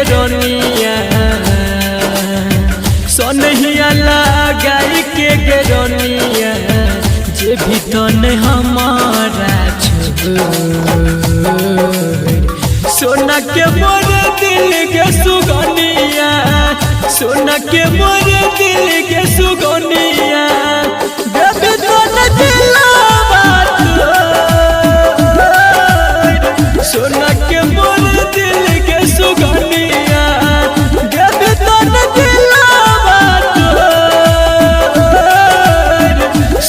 गेरनिया सोनहिया लगाई के गेरनिया जे भी तने हमारा सोना के मोर दिल के सुगनिया सोना के मोर दिल के सुगनिया बेबी तने दिलवा सोना के मोर दिल के सुगनिया बेबी तने दिलवा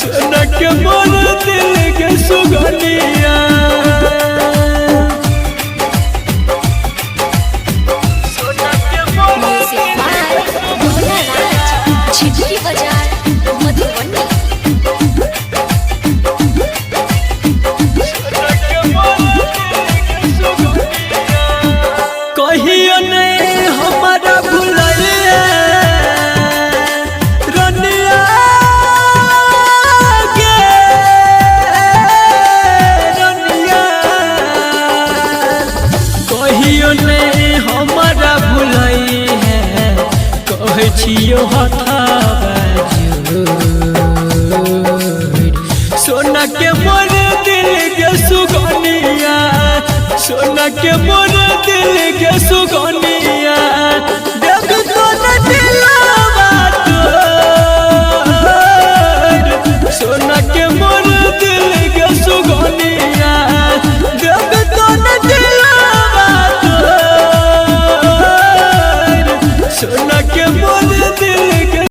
सोना के मोर दिल के सुगनिया कहियो नहीं हमारा भुलैया रनिया के रनिया कहियो नहीं हमारा भुलई है कहे छियो सोना के मोर दिल के सुगनिया सोना के मोर दिल के सुगनिया बेबी तोने दिलवा सोना के मोर दिल के सुगनिया बेबी तोने दिलवा सोना के मोर